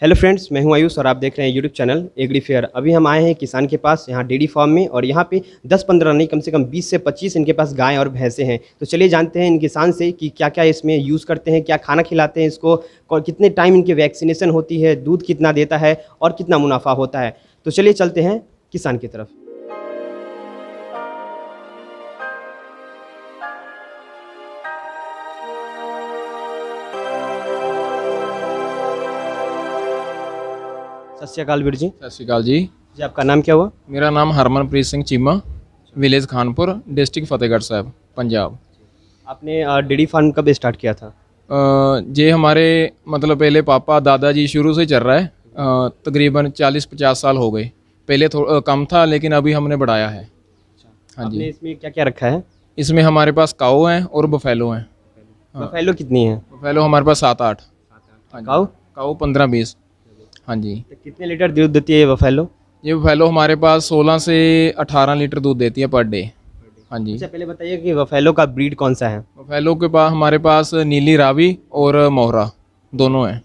Hello friends, मैं हूं आयुष और आप देख रहे हैं यूट्यूब चैनल एग्री फेयर। अभी हम आए हैं किसान के पास यहाँ डेयरी फार्म में, और यहाँ पे 10-15 नहीं, कम से कम 20 से 25 इनके पास गाय और भैंसें हैं। तो चलिए जानते हैं इन किसान से कि क्या क्या इसमें यूज़ करते हैं, क्या खाना खिलाते हैं इसको, और कितने टाइम इनकी वैक्सीनेशन होती है, दूध कितना देता है और कितना मुनाफा होता है। तो चलिए चलते हैं किसान की तरफ। सत श्री अकाल वीर जी। सत श्रीकाल जी। आपका नाम क्या हुआ? मेरा नाम हरमनप्रीत सिंह चीमा, विलेज खानपुर, डिस्ट्रिक्ट फतेहगढ़ साहब, पंजाब। आपने डेयरी फार्म कब स्टार्ट किया था? ये हमारे मतलब पहले पापा दादाजी शुरू से चल रहा है। तकरीबन 40-50 साल हो गए। पहले थोड़ा कम था, लेकिन अभी हमने बढ़ाया है। हाँ आपने जी। इसमें क्या क्या रखा है? इसमें हमारे पास काऊ हैं और बफेलो हैं। बफेलो कितनी है? बफेलो हमारे पास 7-8। हाँ जी। काऊ? काऊ 15-20। हाँ जी। तो कितने लीटर दूध देती है ये बफेलो? ये बफेलो हमारे पास 16 से 18 लीटर दूध देती है पर डे। हाँ जी। अच्छा, पहले बताइए कि बफेलो का ब्रीड कौन सा है? बफेलो के पास हमारे पास नीली रावी और मोहरा दोनों हैं।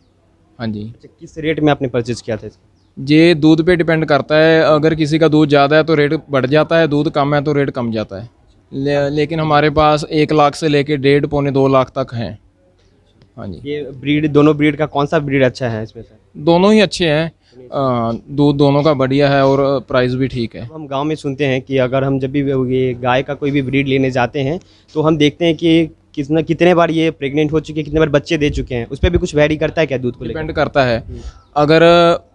हाँ जी। अच्छा, किस रेट में आपने परचेज किया था इसको? ये दूध पे डिपेंड करता है। अगर किसी का दूध ज़्यादा है तो रेट बढ़ जाता है, दूध कम है तो रेट कम जाता है। लेकिन हमारे पास 1 लाख से लेके 1.5-2 लाख तक हैं। हाँ जी। ये ब्रीड, दोनों ब्रीड का कौन सा ब्रीड अच्छा है इसमें से? दोनों ही अच्छे हैं। दूध दोनों का बढ़िया है और प्राइस भी ठीक है। हम गांव में सुनते हैं कि अगर हम जब भी ये गाय का कोई भी ब्रीड लेने जाते हैं तो हम देखते हैं कि कितने बार ये प्रेग्नेंट हो चुके हैं, कितने बार बच्चे दे चुके हैं। उस पर भी कुछ वैरी करता है क्या दूध को लेकर? डिपेंड करता है। अगर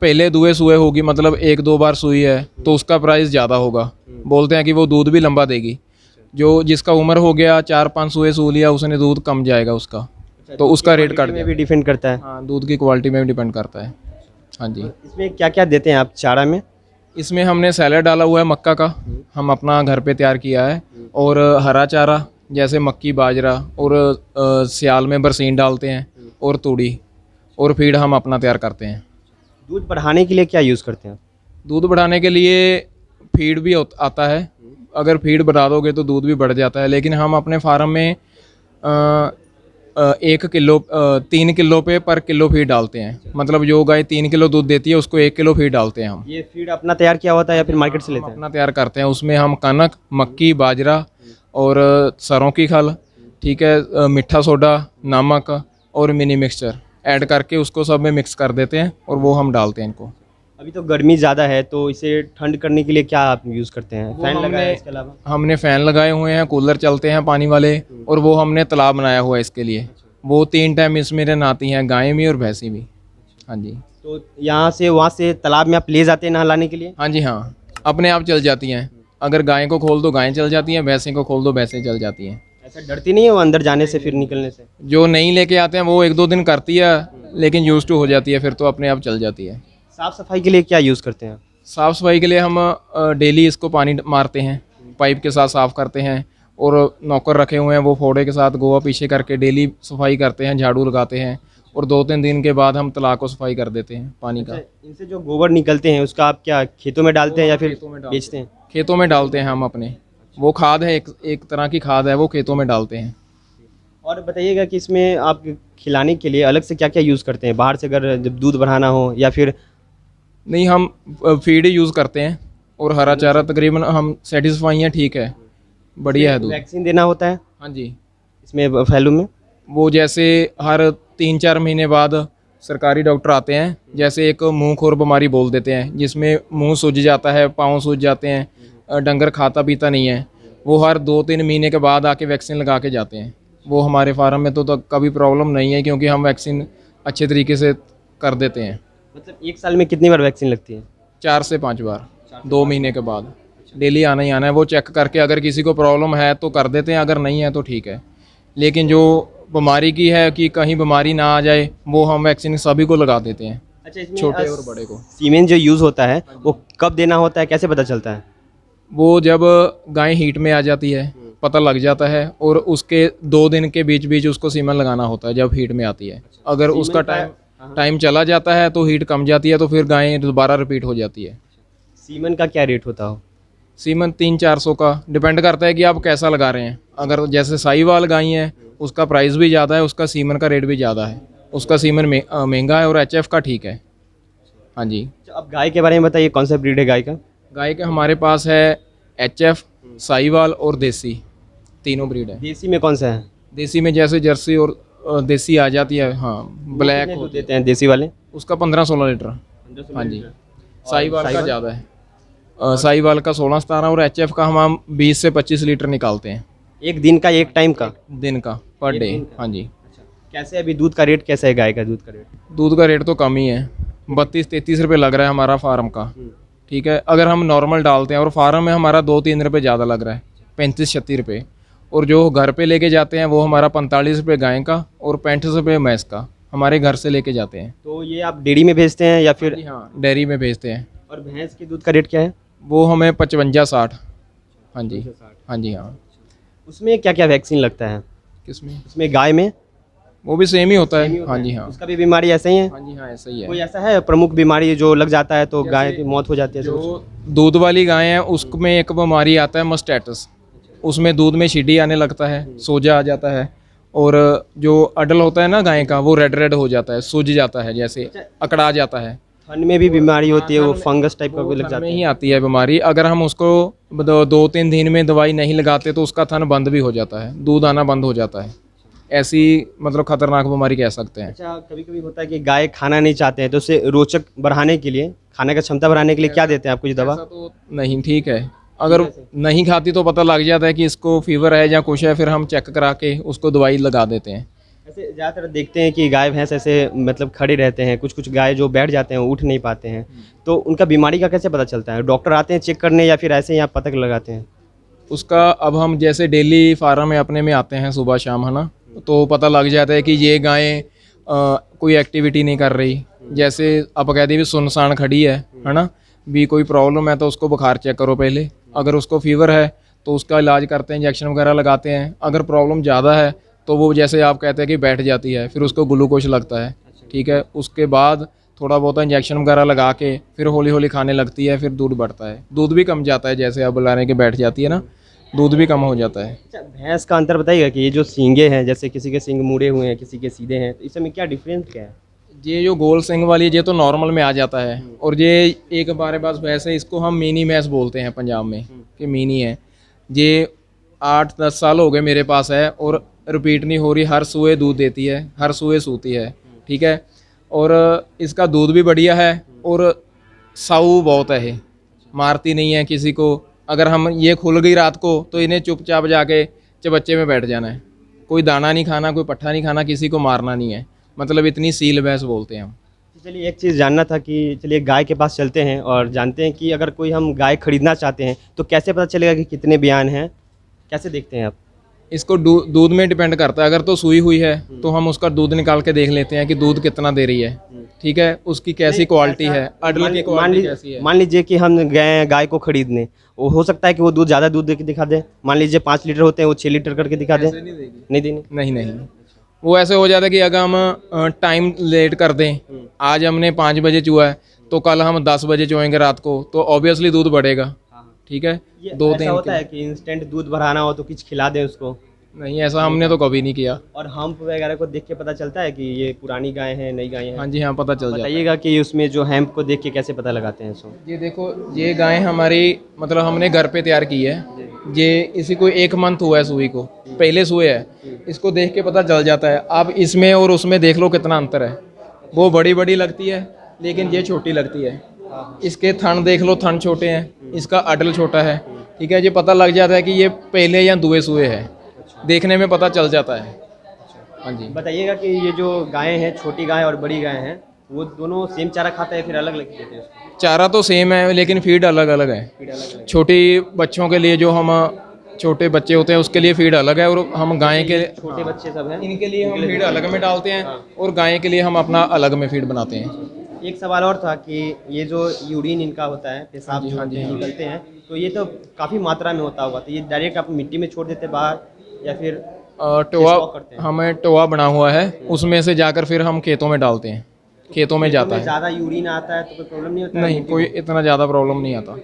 पहले दुए सुए होगी, मतलब 1-2 बार सुई है, तो उसका प्राइस ज़्यादा होगा। बोलते हैं कि वो दूध भी लंबा देगी। जो जिसका उम्र हो गया 4-5 सुए सू लिया, उसने दूध कम जाएगा उसका, तो उसका रेट कट में भी डिपेंड करता है। हाँ, दूध की क्वालिटी में भी डिपेंड करता है। हाँ जी। इसमें क्या क्या देते हैं आप चारा में? इसमें हमने सैलेड डाला हुआ है मक्का का, हम अपना घर पे तैयार किया है। और हरा चारा जैसे मक्की, बाजरा, और सियाल में बरसीन डालते हैं, और तूड़ी, और फीड हम अपना तैयार करते हैं। दूध बढ़ाने के लिए क्या यूज़ करते हैं? दूध बढ़ाने के लिए फीड भी आता है। अगर फीड बढ़ा दोगे तो दूध भी बढ़ जाता है, लेकिन हम अपने फार्म में 1 किलो 3 किलो पे पर किलो फीड डालते हैं। मतलब जो गाय 3 किलो दूध देती है उसको 1 किलो फीड डालते हैं हम। ये फीड अपना तैयार किया होता है या फिर मार्केट से लेते हैं? अपना तैयार करते हैं। उसमें हम कनक, मक्की, बाजरा और सरों की खल, ठीक है, मीठा सोडा, नमक और मिनी मिक्सचर ऐड करके उसको सब में मिक्स कर देते हैं और वो हम डालते हैं इनको। अभी तो गर्मी ज़्यादा है, तो इसे ठंड करने के लिए क्या आप यूज़ करते हैं? फैन लगाया है इसके अलावा? हमने फ़ैन लगाए हुए हैं, कूलर चलते हैं पानी वाले, और वो हमने तालाब बनाया हुआ है इसके लिए। वो 3 टाइम इसमें नहाती हैं, गायें भी और भैंसी भी। हाँ जी। तो यहाँ से वहाँ से तालाब में आप ले जाते हैं नहलाने के लिए? हाँ जी। हाँ, अपने आप चल जाती हैं। अगर गाय को खोल दो गायें चल जाती हैं, भैंसे को खोल दो भैंसें चल जाती हैं। ऐसा डरती नहीं है वो अंदर जाने से, फिर निकलने से? जो नहीं लेके आते हैं वो 1-2 दिन करती है, लेकिन यूज टू हो जाती है, फिर तो अपने आप चल जाती है। साफ़ सफाई के लिए क्या यूज़ करते हैं? साफ़ सफाई के लिए हम डेली इसको पानी मारते हैं, पाइप के साथ साफ़ करते हैं, और नौकर रखे हुए हैं, वो फोड़े के साथ गोवा पीछे करके डेली सफाई करते हैं, झाड़ू लगाते हैं, और 2-3 दिन के बाद हम तालाब को सफाई कर देते हैं पानी का। इनसे जो गोबर निकलते हैं उसका आप क्या खेतों में डालते हैं या फिर बेचते हैं? खेतों में डालते हैं हम अपने। वो खाद है, एक तरह की खाद है, वो खेतों में डालते हैं। और बताइएगा कि इसमें आप खिलाने के लिए अलग से क्या क्या यूज़ करते हैं बाहर से, अगर जब दूध बढ़ाना हो या फिर? नहीं, हम फीड यूज़ करते हैं और हरा चारा तकरीबन हम सेटिस्फाई हैं, ठीक है, बढ़िया है दूध। वैक्सीन देना होता है हाँ जी। इसमें फैलू में? वो जैसे हर 3-4 महीने बाद सरकारी डॉक्टर आते हैं। जैसे एक मुंह खोर बीमारी बोल देते हैं, जिसमें मुंह सूज जाता है, पाँव सूज जाते हैं, डंगर खाता पीता नहीं है, वो हर 2-3 महीने के बाद आके वैक्सीन लगा के जाते हैं। वो हमारे फार्म में तो कभी प्रॉब्लम नहीं है, क्योंकि हम वैक्सीन अच्छे तरीके से कर देते हैं। मतलब 1 साल में कितनी बार वैक्सीन लगती है? 4 से 5 बार, 2 महीने के बाद। डेली आना ही आना है। वो चेक करके अगर किसी को प्रॉब्लम है तो कर देते हैं, अगर नहीं है तो ठीक है। लेकिन जो बीमारी की है कि कहीं बीमारी ना आ जाए, वो हम वैक्सीन सभी को लगा देते हैं। अच्छा, इसमें छोटे और बड़े को। सीमेन जो यूज़ होता है वो कब देना होता है, कैसे पता चलता है? वो जब गाय हीट में आ जाती है पता लग जाता है, और उसके 2 दिन के बीच बीच उसको सीमन लगाना होता है जब हीट में आती है। अगर उसका टाइम चला जाता है तो हीट कम जाती है, तो फिर गाय दोबारा रिपीट हो जाती है। सीमन का क्या रेट होता हो? सीमन 300-400 का डिपेंड करता है कि आप कैसा लगा रहे हैं। अगर जैसे साहीवाल गाय है उसका प्राइस भी ज़्यादा है, उसका सीमन का रेट भी ज़्यादा है। उसका सीमन महंगा है और HF का ठीक है। हाँ जी। अब गाय के बारे में बताइए, कौन सा ब्रीड है गाय का? गाय के हमारे पास है HF, साहिवाल और देसी, तीनों ब्रीड है। देसी में कौन सा है? देसी में जैसे जर्सी और देसी आ जाती है, हाँ ब्लैक कितने दूध होती है, देते हैं देसी वाले? उसका 15-16 लीटर। हाँ जी। साहिवाल का साहिवाल? ज़्यादा है, साहिवाल का 16-17 और HF का हम 20 से 25 लीटर निकालते हैं एक दिन का, एक टाइम का? दिन का, पर एक डे। दिन का? हाँ जी। अच्छा, कैसे अभी दूध का रेट कैसा है, गाय का दूध का रेट? दूध का रेट तो कम ही है, 32-33 रुपये लग रहा है हमारा फार्म का। ठीक है, अगर हम नॉर्मल डालते हैं और फार्म में हमारा 2-3 रुपये ज़्यादा लग रहा है, 35-36 रुपये। और जो घर पे लेके जाते हैं वो हमारा 45 रुपये गाय का और 65 रुपये भैंस का, हमारे घर से लेके जाते हैं। तो ये आप डेयरी में भेजते हैं या फिर? हाँ, डेयरी में भेजते हैं। और भैंस की दूध का रेट क्या है? वो हमें 55-60। हाँ जी। हाँ जी। हाँ। उसमें क्या क्या वैक्सीन लगता है? किसमें? उसमें गाय में वो भी सेम ही होता सेम ही है। होता हाँ है? जी। हाँ। उसका भी बीमारी ऐसा ही है? हाँ जी। हाँ, ऐसा ही कोई है। ऐसा है प्रमुख बीमारी जो लग जाता है तो गाय जैसे की मौत हो जाती है? जो दूध वाली गाय है उसमें एक बीमारी आता है मस्टैटस, उसमें दूध में छींटी आने लगता है, सोजा आ जाता है। और जो अडल होता है ना गाय का, वो रेड रेड हो जाता है, सूज जाता है, जैसे अकड़ा जाता है। थन में भी बीमारी होती है, वो फंगस टाइप का वो भी लग थन जाता में है? ही आती है बीमारी, अगर हम उसको 2-3 दिन में दवाई नहीं लगाते तो उसका थन बंद भी हो जाता है, दूध आना बंद हो जाता है। ऐसी मतलब खतरनाक बीमारी कह सकते हैं। अच्छा, कभी कभी होता है कि गाय खाना नहीं चाहते हैं, तो उसे रोचक बढ़ाने के लिए, खाने का क्षमता बढ़ाने के लिए क्या देते हैं आप, कुछ दवा? ऐसा तो नहीं, ठीक है, अगर नहीं खाती तो पता लग जाता है कि इसको फीवर है या कुछ है, फिर हम चेक करा के उसको दवाई लगा देते हैं। ऐसे ज़्यादातर देखते हैं कि गाय भैंस ऐसे मतलब खड़े रहते हैं, कुछ कुछ गाय जो बैठ जाते हैं, वो उठ नहीं पाते हैं, तो उनका बीमारी का कैसे पता चलता है? डॉक्टर आते हैं चेक करने या फिर ऐसे ही आप पता लगाते हैं? उसका अब हम जैसे डेली फार्म में अपने में आते हैं सुबह शाम, है ना, तो पता लग जाता है कि ये गाय कोई एक्टिविटी नहीं कर रही, जैसे आप कहते भी सुनसान खड़ी है ना, भी कोई प्रॉब्लम है तो उसको बुखार चेक करो पहले, अगर उसको फीवर है तो उसका इलाज करते हैं, इंजेक्शन वगैरह लगाते हैं। अगर प्रॉब्लम ज़्यादा है तो वो जैसे आप कहते हैं कि बैठ जाती है, फिर उसको ग्लूकोज लगता है। ठीक है, उसके बाद थोड़ा बहुत इंजेक्शन वगैरह लगा के फिर हौली हौली खाने लगती है, फिर दूध बढ़ता है, दूध भी कम जाता है, जैसे आप बुलाने के बैठ जाती है ना, दूध भी कम हो जाता है। अच्छा, भैंस का अंतर बताइएगा कि ये जो सींगे हैं, जैसे किसी के सींग मुड़े हुए हैं, किसी के सीधे हैं, तो इसमें क्या डिफरेंस क्या है? ये जो गोल सिंग वाली है, ये तो नॉर्मल में आ जाता है, और ये एक हमारे पास भैंस है, इसको हम मिनी भैंस बोलते हैं पंजाब में, कि मिनी है। ये 8-10 साल हो गए मेरे पास है, और रिपीट नहीं हो रही, हर सुबह दूध देती है, हर सुबह सूती है। ठीक है, और इसका दूध भी बढ़िया है, और साऊ बहुत है, ये मारती नहीं है किसी को। अगर हम ये खुल गई रात को तो इन्हें चुपचाप जाके चबच्चे में बैठ जाना है, कोई दाना नहीं खाना, कोई पट्ठा नहीं खाना, किसी को मारना नहीं है, मतलब इतनी सील भैंस बोलते हैं हम। चलिए, एक चीज़ जानना था कि चलिए गाय के पास चलते हैं और जानते हैं कि अगर कोई हम गाय खरीदना चाहते हैं तो कैसे पता चलेगा कि कितने बयान हैं, कैसे देखते हैं आप? इसको दूध में डिपेंड करता है, अगर तो सूई हुई है तो हम उसका दूध निकाल के देख लेते हैं कि दूध कितना दे रही है। ठीक है, उसकी कैसी क्वालिटी है, अडल की क्वालिटी कैसी है। मान लीजिए कि हम गए गाय को खरीदने, वो हो सकता है कि वो दूध ज़्यादा दूध दे के दिखा दे, मान लीजिए 5 लीटर होते हैं, वो 6 लीटर करके दिखा दे, नहीं देनी? नहीं नहीं, वो ऐसे हो जाता है कि अगर हम टाइम लेट कर दें, आज हमने 5 बजे चुआ है तो कल हम 10 बजे चुएंगे रात को, तो ऑब्वियसली दूध बढ़ेगा। ठीक है, ये 2 ऐसा दिन होता है कि इंस्टेंट दूध बढ़ाना हो तो कुछ खिला दें उसको? नहीं, ऐसा हमने तो कभी नहीं किया। और हम्प वगैरह को देख के पता चलता है कि ये पुरानी गाय है, नई गाय है? हाँ जी, हाँ, पता चल जाता है। बताइएगा कि उसमें जो हैम्प को देख के कैसे पता लगाते हैं इसको? ये देखो, ये गाय हमारी मतलब हमने घर पे तैयार की है, ये इसी को 1 मंथ हुआ है सुई को, पहले सुई है, इसको देख के पता चल जाता है। आप इसमें और उसमें देख लो कितना अंतर है, वो बड़ी बड़ी लगती है लेकिन ये छोटी लगती है। इसके थन देख लो, थन छोटे हैं, इसका अडल छोटा है। ठीक है, ये पता लग जाता है कि ये पहले या दुए सुए है, देखने में पता चल जाता है। हाँ जी। बताइएगा कि ये जो गायें हैं, छोटी गाय और बड़ी गाय हैं, वो दोनों सेम चारा खाता है फिर अलग अलग देते हैं उसको? चारा तो सेम है लेकिन फीड अलग अलग है। फीड अलग अलग? छोटी बच्चों के लिए, जो हम छोटे बच्चे होते हैं उसके लिए फीड अलग है, और हम गाय के छोटे बच्चे सब हैं, इनके लिए हम फीड अलग में डालते हैं, और गाय के लिए हम अपना अलग में फीड बनाते हैं। एक सवाल और था कि ये जो यूरिन इनका होता है, पेशाब जो निकलते हैं, तो ये तो काफ़ी मात्रा में होता होगा, तो ये डायरेक्ट आप मिट्टी में छोड़ देते बाहर या फिर टोआ, हमें टोआ बना हुआ है, उसमें से जाकर फिर हम खेतों में डालते हैं, खेतों में जाता है। ज़्यादा यूरिन आता है तो कोई प्रॉब्लम नहीं होता? नहीं, कोई इतना ज़्यादा प्रॉब्लम नहीं आता।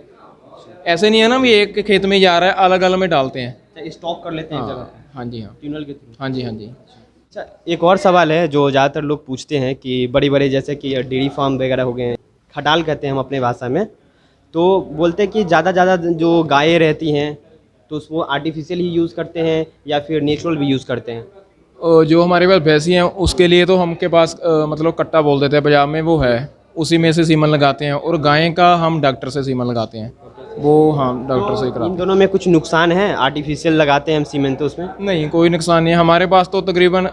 ऐसे नहीं है ना भी एक खेत में जा रहा है, अलग अलग में डालते हैं, स्टॉक कर लेते हैं एक जगह हाँ। पे, हाँ जी, हाँ, ट्यूनल के थ्रू? हाँ जी, हाँ जी। अच्छा, एक और सवाल है जो ज़्यादातर लोग पूछते हैं कि बड़े बड़े जैसे कि डेयरी फार्म वगैरह हो गए हैं, खटाल कहते हैं हम अपने भाषा में। तो बोलते हैं कि ज़्यादा जो गायें रहती हैं तो उसको आर्टिफिशियल ही यूज़ करते हैं या फिर नेचुरल भी यूज़ करते हैं। जो हमारे पास भैंसी हैं उसके लिए तो हमके पास मतलब कट्टा बोल देते हैं पंजाब में, वो है, उसी में से सीमन लगाते हैं। और गाय का हम डॉक्टर से सीमन लगाते हैं, वो हम डॉक्टर से ही इन कराते दोनों में कुछ नुकसान है? आर्टिफिशियल लगाते हैं हम सीमेंट तो उसमें हैं। नहीं, कोई नुकसान नहीं है। हमारे पास तो तकरीबन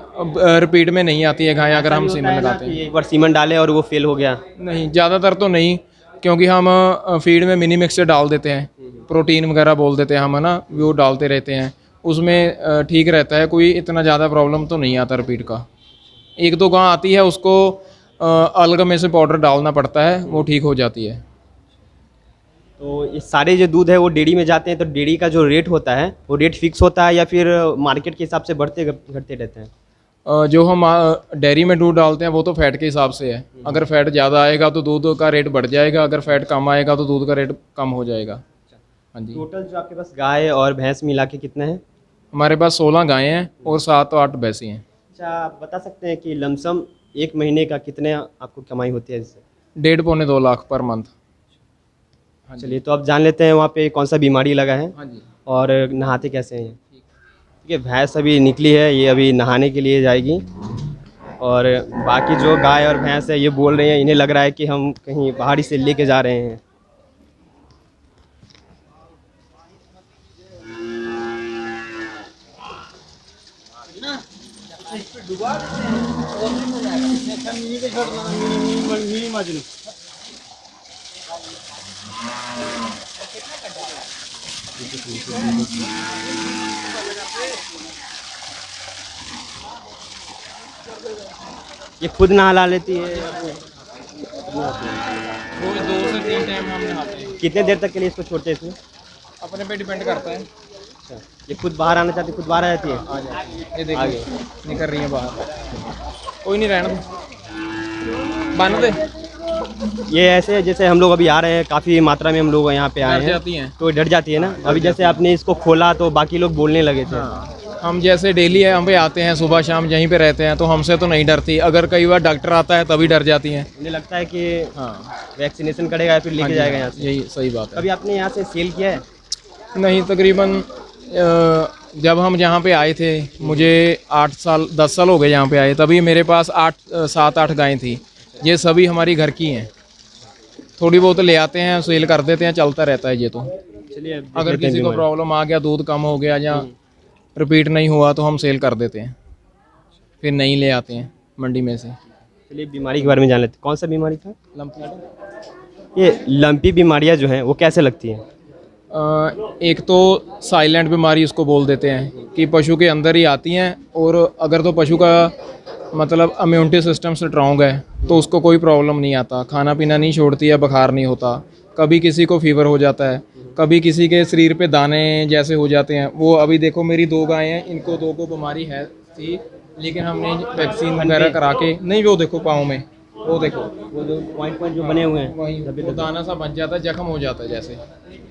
रिपीट में नहीं आती है गाय अगर हम होता सीमन है ना लगाते हैं। कि एक बार सीमेंट डाले और वो फेल हो गया। नहीं, ज़्यादातर तो नहीं, क्योंकि हम फीड में मिनी मिक्सचर डाल देते हैं, प्रोटीन वगैरह बोल देते हैं हम, है ना, वो डालते रहते हैं उसमें, ठीक रहता है। कोई इतना ज़्यादा प्रॉब्लम तो नहीं आता रिपीट का। एक दो गां आती है उसको अलग में से पाउडर डालना पड़ता है, वो ठीक हो जाती है। तो ये सारे जो दूध है वो डेयरी में जाते हैं, तो डेयरी का जो रेट होता है वो रेट फिक्स होता है या फिर मार्केट के हिसाब से बढ़ते घटते रहते हैं? जो हम डेयरी में दूध डालते हैं वो तो फैट के हिसाब से है। अगर फैट ज़्यादा आएगा तो दूध का रेट बढ़ जाएगा, अगर फैट कम आएगा तो दूध का रेट कम हो जाएगा। हाँ जी। टोटल जो आपके पास गाय और भैंस मिला के कितना है? हमारे पास 16 गायें हैं और 7-8 भैंसी हैं। अच्छा, आप बता सकते हैं कि लमसम एक महीने का कितने आपको कमाई होती है इससे? 1.5-2 लाख पर मंथ। हाँ जी। चलिए, तो आप जान लेते हैं वहाँ पे कौन सा बीमारी लगा है हाँ जी। और नहाते कैसे हैं ये। ठीक है, भैंस अभी निकली है, ये अभी नहाने के लिए जाएगी। और बाकी जो गाय और भैंस है ये बोल रहे हैं, इन्हें लग रहा है कि हम कहीं बाहरी से लेके जा रहे हैं। ये खुद नहा लेती है? रोज 2 से 3 टाइम हम नहाते हैं। कितने देर तक के लिए इसको छोड़ते हैं इसमें? अपने पे डिपेंड करता है। अच्छा, ये खुद बाहर आना चाहती है, खुद बाहर आ जाती है? आ जाए, ये देखो आगे निकल रही है बाहर। कोई नहीं, रहने दो, बन दे। ये ऐसे जैसे हम लोग अभी आ रहे हैं, काफ़ी मात्रा में हम लोग यहाँ पे आए डर हैं जाती हैं। तो डर जाती है ना। अभी जैसे आपने इसको खोला तो बाकी लोग बोलने लगे थे। हम जैसे डेली है हम पे आते हैं, सुबह शाम यहीं पे रहते हैं, तो हमसे तो नहीं डरती। अगर कई बार डॉक्टर आता है तभी डर जाती हैं। मुझे लगता है कि हाँ, वैक्सीनेशन करेगा या फिर लेके जाएगा यहाँ से। यही सही बात है। कभी आपने यहाँ से सेल किया है? नहीं, तकरीबन जब हम यहाँ पे आए थे, मुझे 10 साल हो गए यहाँ पे आए, तभी मेरे पास 7-8 गायें थी। ये सभी हमारी घर की हैं। थोड़ी बहुत ले आते हैं, सेल कर देते हैं, चलता रहता है ये तो। चलिए, अगर किसी को प्रॉब्लम आ गया, दूध कम हो गया या रिपीट नहीं हुआ तो हम सेल कर देते हैं, फिर नहीं ले आते हैं मंडी में से। चलिए, बीमारी के बारे में जान लेते हैं। कौन सा बीमारी था? लंपी। ये लंपी बीमारियाँ जो हैं वो कैसे लगती हैं? एक तो साइलेंट बीमारी उसको बोल देते हैं कि पशु के अंदर ही आती हैं, और अगर तो पशु का मतलब इम्यूनिटी सिस्टम स्ट्रॉन्ग है तो उसको कोई प्रॉब्लम नहीं आता, खाना पीना नहीं छोड़ती है, बुखार नहीं होता। कभी किसी को फीवर हो जाता है, कभी किसी के शरीर पे दाने जैसे हो जाते हैं। वो अभी देखो मेरी 2 गायें हैं, इनको 2 को बीमारी है थी, लेकिन हमने वैक्सीन वगैरह करा के, नहीं वो देखो पाँव में, वो देखो वो जो पॉइंट जो बने हुए हैं वही वो दाना सा बन जाता है, जख्म हो जाता है जैसे।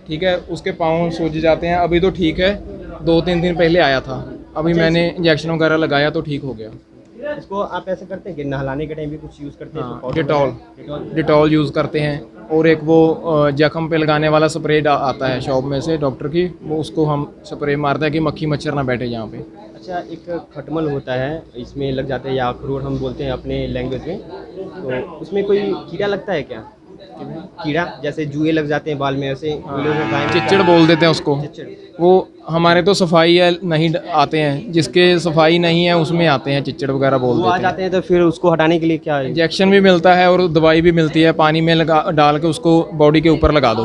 ठीक है, उसके पाँव सूज जाते हैं। अभी तो ठीक है, 2-3 दिन पहले आया था, अभी मैंने इंजेक्शन वगैरह लगाया तो ठीक हो गया। इसको आप ऐसे करते हैं कि नहलाने के टाइम भी कुछ यूज़ करते हैं? हाँ, डिटॉल यूज़ करते हैं। और एक वो जख्म पे लगाने वाला स्प्रे आता है शॉप में से डॉक्टर की, वो उसको हम स्प्रे मारते हैं कि मक्खी मच्छर ना बैठे यहाँ पे। अच्छा, एक खटमल होता है, इसमें लग जाते हैं या अखरोट हम बोलते हैं अपने लैंग्वेज में, तो उसमें कोई कीड़ा लगता है क्या? कीड़ा जैसे जुए लग जाते हैं बाल में, ऐसे चिच्चड़ बोल देते हैं उसको। वो हमारे तो सफाई है नहीं आते हैं, जिसके सफाई नहीं है उसमें आते हैं चिच्चड़ वगैरह बोल वो आ देते हैं। जाते हैं, तो फिर उसको हटाने के लिए क्या है? इंजेक्शन भी मिलता है और दवाई भी मिलती है, पानी में डाल के उसको बॉडी के ऊपर लगा दो,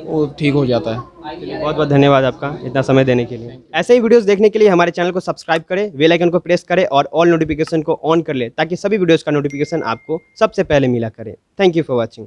वो ठीक हो जाता है। बहुत बहुत धन्यवाद आपका इतना समय देने के लिए। ऐसे ही वीडियोस देखने के लिए हमारे चैनल को सब्सक्राइब करें, बेल आइकन को प्रेस करें और ऑल नोटिफिकेशन को ऑन कर लें, ताकि सभी वीडियोस का नोटिफिकेशन आपको सबसे पहले मिला करे। Thank you for watching.